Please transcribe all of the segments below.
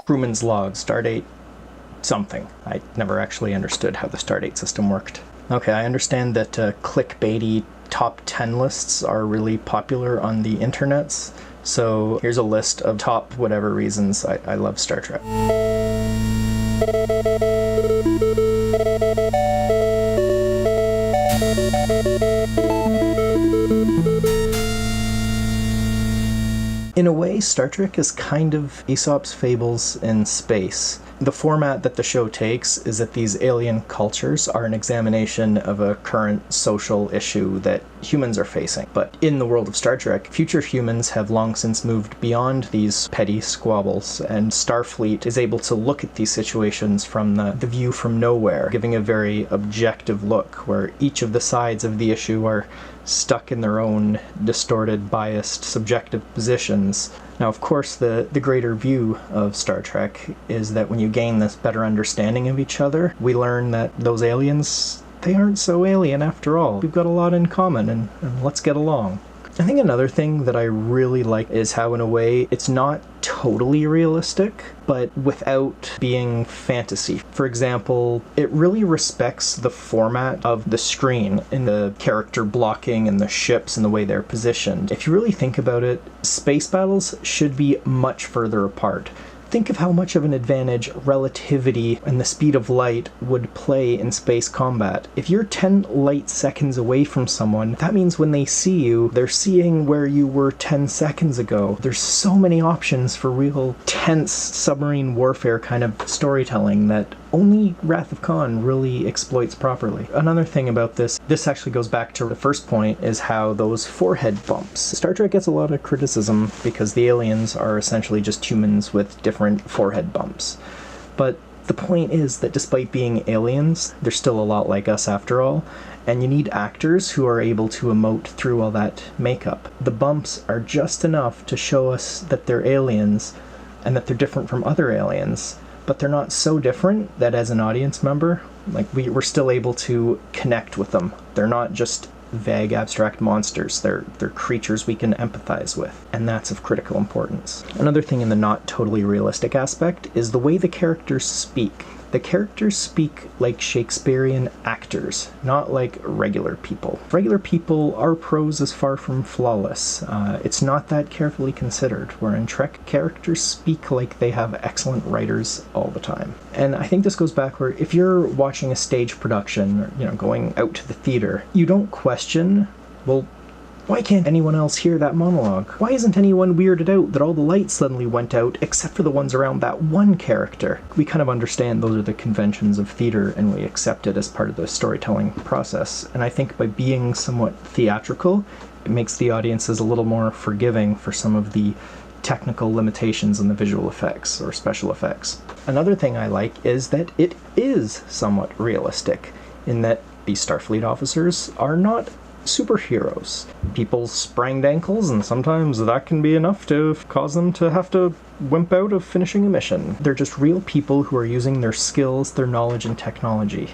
crewman's log, stardate something. I never actually understood how the stardate system worked. Okay, I understand that clickbaity top 10 lists are really popular on the internets, so here's a list of top whatever reasons I love Star Trek. In a way, Star Trek is kind of Aesop's Fables in space. The format that the show takes is that these alien cultures are an examination of a current social issue that humans are facing. But in the world of Star Trek, future humans have long since moved beyond these petty squabbles, and Starfleet is able to look at these situations from the view from nowhere, giving a very objective look where each of the sides of the issue are stuck in their own distorted, biased, subjective positions. Now, of course, the greater view of Star Trek is that when you gain this better understanding of each other, we learn that those aliens, they aren't so alien after all. We've got a lot in common, and let's get along. I think another thing that I really like is how, in a way, it's not totally realistic, but without being fantasy. For example, it really respects the format of the screen in the character blocking and the ships and the way they're positioned. If you really think about it, space battles should be much further apart. Think of how much of an advantage relativity and the speed of light would play in space combat. If you're 10 light seconds away from someone, that means when they see you, they're seeing where you were 10 seconds ago. There's so many options for real tense submarine warfare kind of storytelling that only Wrath of Khan really exploits properly. Another thing about this actually goes back to the first point, is how those forehead bumps. Star Trek gets a lot of criticism because the aliens are essentially just humans with different forehead bumps. But the point is that despite being aliens, they're still a lot like us after all, and you need actors who are able to emote through all that makeup. The bumps are just enough to show us that they're aliens and that they're different from other aliens, but they're not so different that as an audience member, like we're still able to connect with them. They're not just vague abstract monsters. They're creatures we can empathize with, and that's of critical importance. Another thing in the not totally realistic aspect is the way the characters speak. The characters speak like Shakespearean actors, not like regular people. Regular people, our prose is far from flawless. It's not that carefully considered, where in Trek, characters speak like they have excellent writers all the time. And I think this goes back where if you're watching a stage production, or, going out to the theater, you don't question, well, why can't anyone else hear that monologue? Why isn't anyone weirded out that all the lights suddenly went out except for the ones around that one character? We kind of understand those are the conventions of theater, and we accept it as part of the storytelling process. And I think by being somewhat theatrical, it makes the audiences a little more forgiving for some of the technical limitations in the visual effects or special effects. Another thing I like is that it is somewhat realistic, in that these Starfleet officers are not superheroes. People sprained ankles, and sometimes that can be enough to cause them to have to wimp out of finishing a mission. They're just real people who are using their skills, their knowledge, and technology.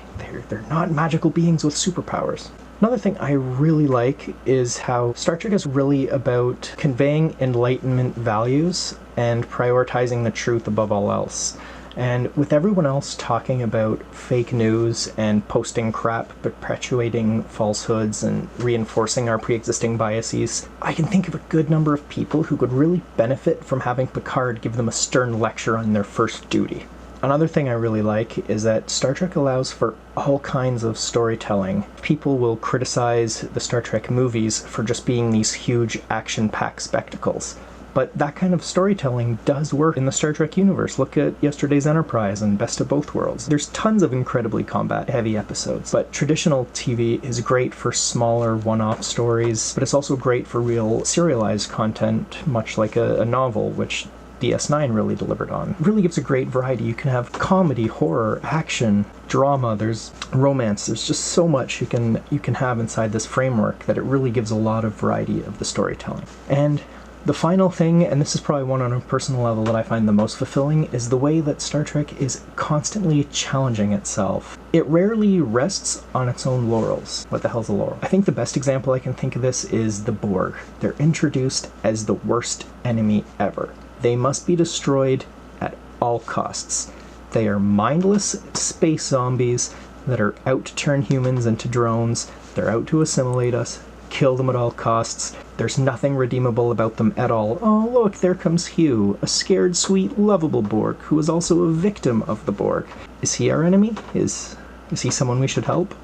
They're not magical beings with superpowers. Another thing I really like is how Star Trek is really about conveying Enlightenment values and prioritizing the truth above all else. And with everyone else talking about fake news and posting crap, perpetuating falsehoods and reinforcing our pre-existing biases, I can think of a good number of people who could really benefit from having Picard give them a stern lecture on their first duty. Another thing I really like is that Star Trek allows for all kinds of storytelling. People will criticize the Star Trek movies for just being these huge action-packed spectacles. But that kind of storytelling does work in the Star Trek universe. Look at Yesterday's Enterprise and Best of Both Worlds. There's tons of incredibly combat-heavy episodes, but traditional TV is great for smaller one-off stories, but it's also great for real serialized content, much like a novel, which DS9 really delivered on. It really gives a great variety. You can have comedy, horror, action, drama, there's romance, there's just so much you can have inside this framework that it really gives a lot of variety of the storytelling. And the final thing, and this is probably one on a personal level that I find the most fulfilling, is the way that Star Trek is constantly challenging itself. It rarely rests on its own laurels. What the hell's a laurel? I think the best example I can think of this is the Borg. They're introduced as the worst enemy ever. They must be destroyed at all costs. They are mindless space zombies that are out to turn humans into drones. They're out to assimilate us, kill them at all costs. There's nothing redeemable about them at all. Oh, look, there comes Hugh, a scared, sweet, lovable Borg, who is also a victim of the Borg. Is he our enemy? Is he someone we should help?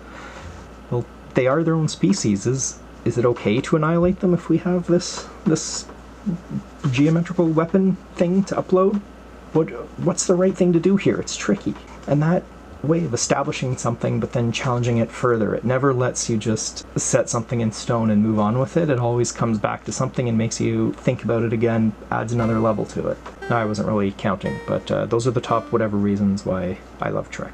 Well, they are their own species. Is it okay to annihilate them if we have this geometrical weapon thing to upload? What's the right thing to do here? It's tricky. And that way of establishing something but then challenging it further, it never lets you just set something in stone and move on with it. It always comes back to something and makes you think about it again, adds another level to it. Now, I wasn't really counting, but those are the top whatever reasons why I love Trek.